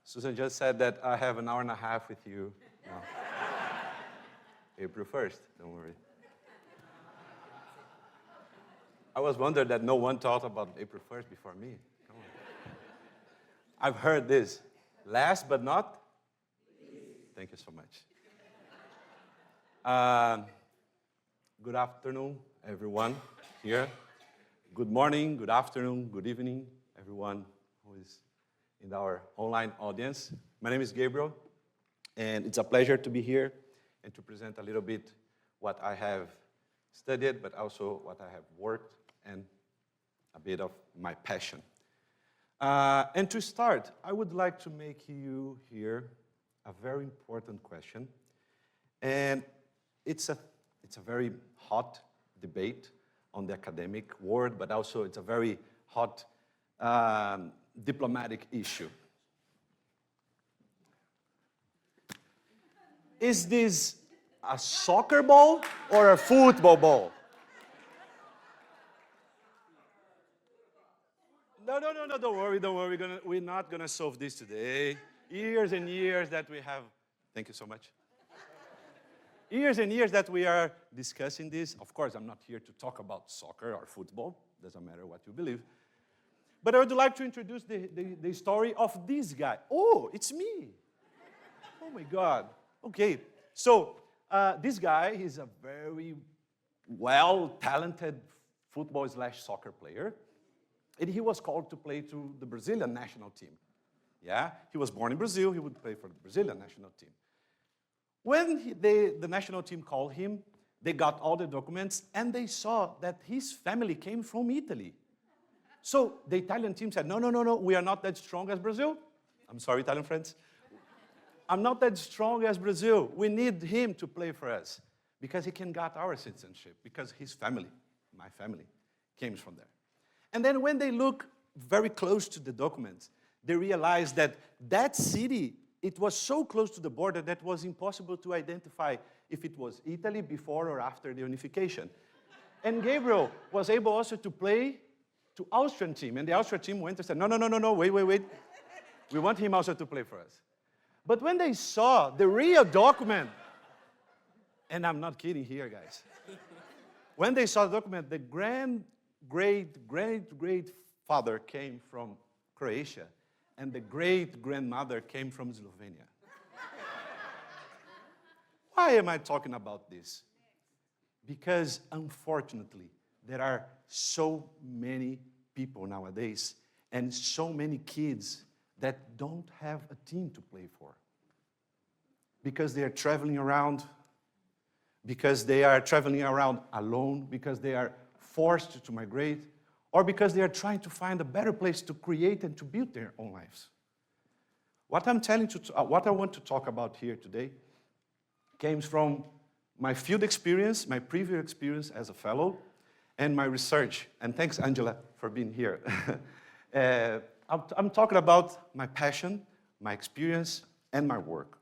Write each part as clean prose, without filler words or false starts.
Susan just said that I have an hour and a half with you now. April 1st, don't worry. I was wondering that no one thought about April 1st before me. Come on. I've heard this. Last but not? Thank you so much. Good afternoon, everyone here. Good morning, good afternoon, good evening, everyone who is in our online audience. My name is Gabriel, and it's a pleasure to be here and to present a little bit what I have studied, but also what I have worked and a bit of my passion. And to start, I would like to make you here a very important question. And it's a very hot debate on the academic world, but also it's a very hot diplomatic issue. Is this a soccer ball or a football ball? No, don't worry. We're not going to solve this today. Years and years that we have, thank you so much. Years and years that we are discussing this. Of course, I'm not here to talk about soccer or football. Doesn't matter what you believe. But I would like to introduce the story of this guy. Oh, it's me. Oh, my God. Okay, so this guy is a very well-talented football/soccer player. And he was called to play to the Brazilian national team. Yeah, he was born in Brazil. He would play for the Brazilian national team. When the national team called him, they got all the documents, and they saw that his family came from Italy. So the Italian team said, no, we are not that strong as Brazil. I'm sorry, Italian friends. I'm not that strong as Brazil. We need him to play for us because he can get our citizenship, because his family, my family, came from there. And then when they look very close to the documents, they realize that that city, it was so close to the border that it was impossible to identify if it was Italy before or after the unification. And Gabriel was able also to play to Austrian team. And the Austrian team went and said, no, wait. We want him also to play for us. But when they saw the real document, and I'm not kidding here, guys. When they saw the document, the great-great-great-father came from Croatia, and the great-grandmother came from Slovenia. Why am I talking about this? Because, unfortunately, there are so many people nowadays and so many kids that don't have a team to play for. Because they are traveling around, alone, because they are forced to migrate, or because they are trying to find a better place to create and to build their own lives. What I want to talk about here today came from my field experience, my previous experience as a fellow, and my research. And thanks, Angela, for being here. I'm talking about my passion, my experience, and my work.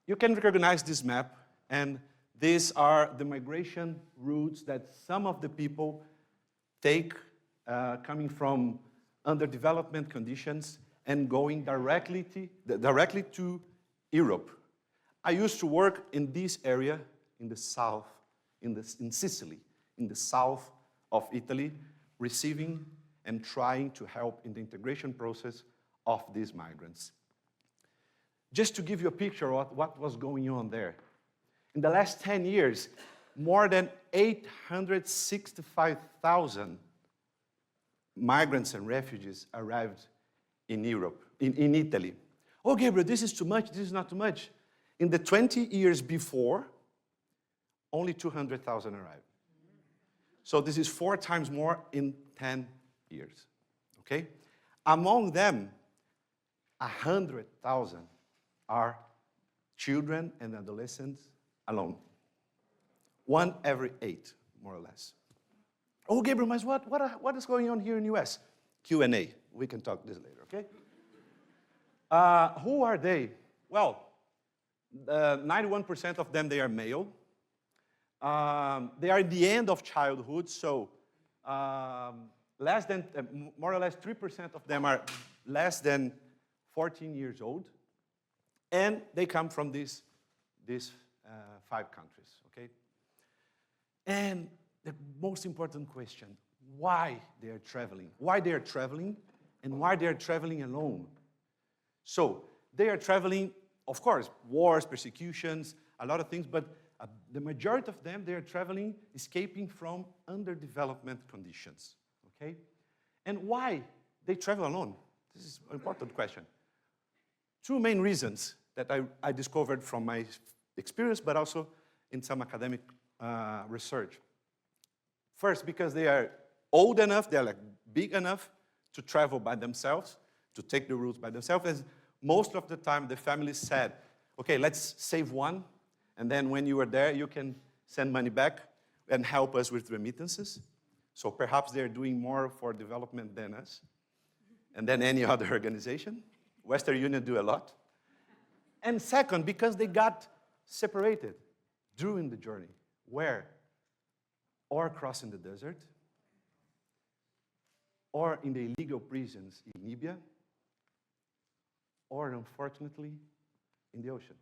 You can recognize this map, and these are the migration routes that some of the people take coming from underdevelopment conditions and going directly to Europe. I used to work in this area in the south, in Sicily, in the south of Italy, receiving and trying to help in the integration process of these migrants. Just to give you a picture of what was going on there. In the last 10 years, more than 865,000 migrants and refugees arrived in Europe, in Italy. Oh, Gabriel, this is too much, this is not too much. In the 20 years before, only 200,000 arrived. So this is 4 times more in 10 years, okay? Among them, 100,000 are children and adolescents alone. 1 every 8, more or less. Oh, Gabriel, what is going on here in the US? Q&A. We can talk this later, okay? Who are they? Well, 91% of them, they are male. They are at the end of childhood, so more or less 3% of them are less than 14 years old, and they come from these 5 countries, okay? And the most important question, why they are traveling? Why they are traveling, and why they are traveling alone? So, they are traveling, of course, wars, persecutions, a lot of things, but the majority of them, they are traveling, escaping from underdevelopment conditions, okay? And why they travel alone? This is an important question. 2 main reasons that I discovered from my experience, but also in some academic research. First, because they are old enough, they're like big enough to travel by themselves, to take the routes by themselves. And most of the time, the family said, okay, let's save one, and then when you are there, you can send money back and help us with remittances. So perhaps they're doing more for development than us, and than any other organization. Western Union do a lot. And second, because they got separated during the journey. Where? Or crossing the desert, or in the illegal prisons in Libya, or unfortunately, in the ocean.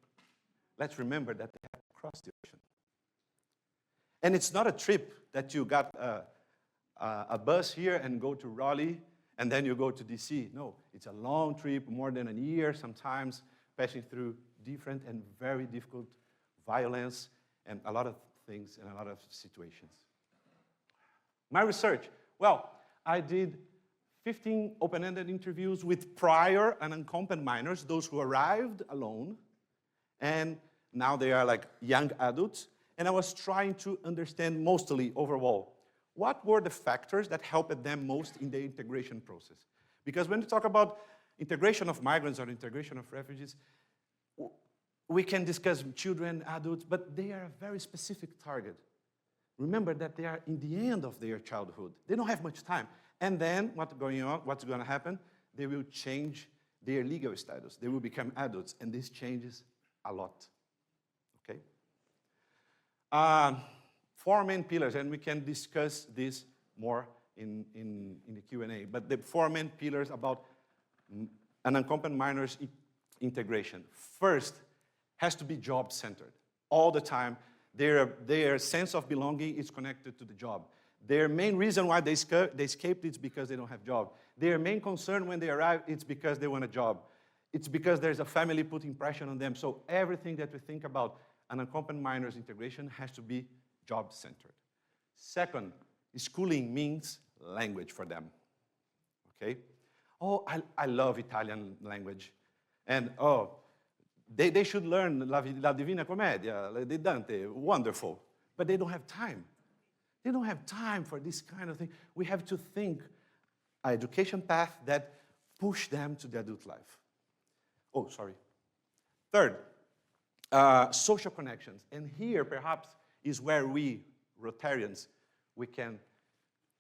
Let's remember that they have to cross the ocean. And it's not a trip that you got a bus here and go to Raleigh, and then you go to DC. No, it's a long trip, more than a year sometimes, passing through different and very difficult violence and a lot of things and a lot of situations. My research, well, I did 15 open-ended interviews with prior unaccompanied minors, those who arrived alone, and now they are like young adults, and I was trying to understand mostly overall, what were the factors that helped them most in the integration process? Because when we talk about integration of migrants or integration of refugees, we can discuss children, adults, but they are a very specific target. Remember that they are in the end of their childhood. They don't have much time. And then what's going to happen? They will change their legal status. They will become adults, and this changes a lot, okay? 4 main pillars, and we can discuss this more in the Q&A, but the 4 main pillars about unaccompanied minors integration. First, has to be job-centered. All the time, their sense of belonging is connected to the job. Their main reason why they escaped is because they don't have a job. Their main concern when they arrive, it's because they want a job. It's because there's a family putting pressure on them. So everything that we think about unaccompanied minors integration has to be job-centered. Second, schooling means language for them, okay? Oh, I love Italian language. And, oh, they should learn La Divina Commedia, di Dante, wonderful. But they don't have time. They don't have time for this kind of thing. We have to think an education path that push them to the adult life. Oh, sorry. Third, social connections. And here, perhaps, is where we, Rotarians, we can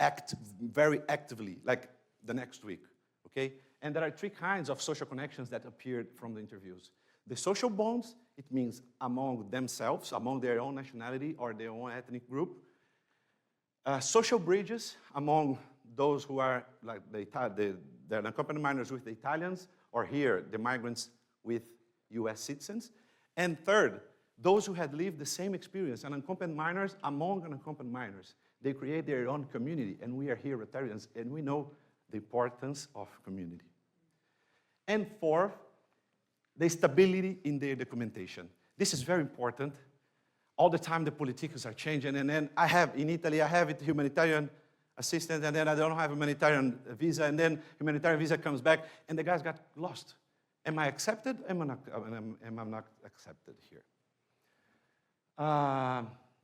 act very actively, like the next week, okay? And there are 3 kinds of social connections that appeared from the interviews. The social bonds, it means among themselves, among their own nationality or their own ethnic group. Social bridges among those who are like the unaccompanied minors with the Italians, or here, the migrants with US citizens. And third, those who had lived the same experience, unaccompanied minors among unaccompanied minors. They create their own community, and we are here Rotarians, and we know the importance of community. And fourth, the stability in their documentation. This is very important. All the time the politics are changing, and then in Italy, I have humanitarian assistance, and then I don't have a humanitarian visa, and then humanitarian visa comes back, and the guys got lost. Am I accepted? Am I not accepted here?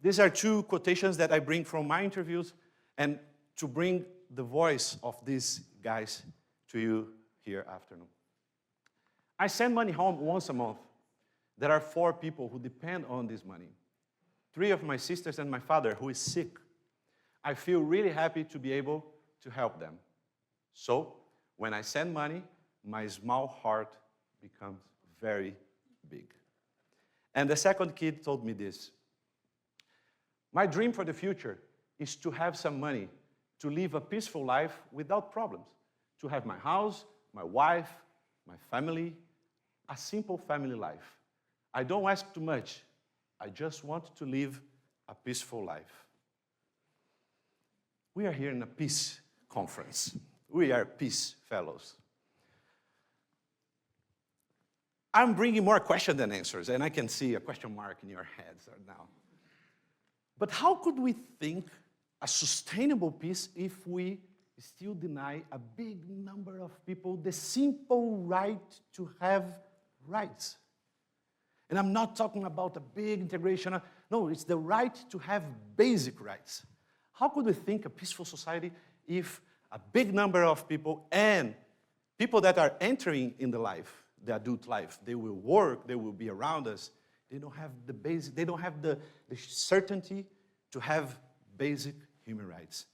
These are 2 quotations that I bring from my interviews, and to bring the voice of these guys to you here afternoon. I send money home once a month. There are 4 people who depend on this money. 3 of my sisters and my father, who is sick. I feel really happy to be able to help them. So, when I send money, my small heart becomes very big. And the second kid told me this. My dream for the future is to have some money, to live a peaceful life without problems, to have my house, my wife, my family, a simple family life. I don't ask too much. I just want to live a peaceful life. We are here in a peace conference. We are peace fellows. I'm bringing more questions than answers, and I can see a question mark in your heads right now. But how could we think a sustainable peace if we still deny a big number of people the simple right to have rights? And I'm not talking about a big integration. No, it's the right to have basic rights. How could we think a peaceful society if a big number of people and people that are entering in the life, the adult life, they will work, they will be around us, they don't have the basic, they don't have the certainty to have basic human rights.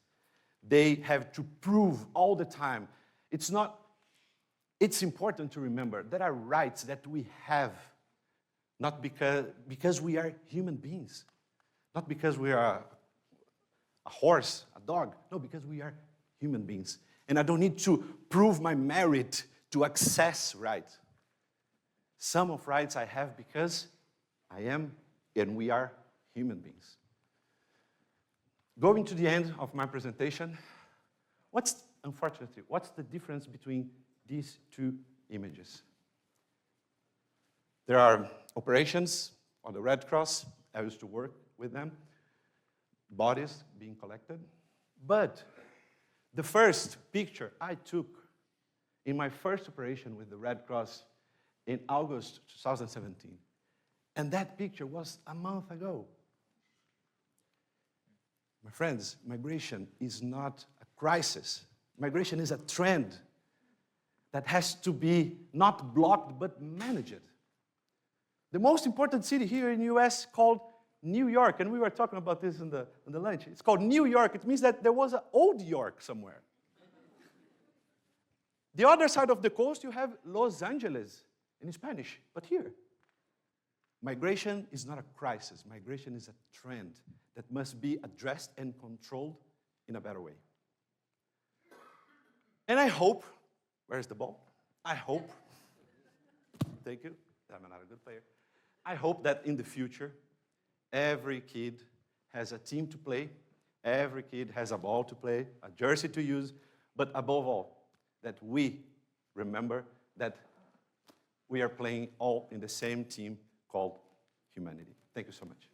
They have to prove all the time. It's important to remember there are rights that we have, not because we are human beings, not because we are a horse, a dog, no, because we are human beings. And I don't need to prove my merit to access rights. Some of rights I have because I am and we are human beings. Going to the end of my presentation, unfortunately, what's the difference between these two images? There are operations on the Red Cross. I used to work with them. Bodies being collected. But the first picture I took in my first operation with the Red Cross in August 2017. And that picture was a month ago. My friends, migration is not a crisis. Migration is a trend that has to be not blocked but managed. The most important city here in the US called New York, and we were talking about this in the lunch. It's called New York. It means that there was an old York somewhere. The other side of the coast, you have Los Angeles in Spanish, but here, migration is not a crisis. Migration is a trend that must be addressed and controlled in a better way. And I hope, where's the ball? I hope, thank you, I'm not a good player. I hope that in the future, every kid has a team to play, every kid has a ball to play, a jersey to use, but above all, that we remember that we are playing all in the same team called humanity. Thank you so much.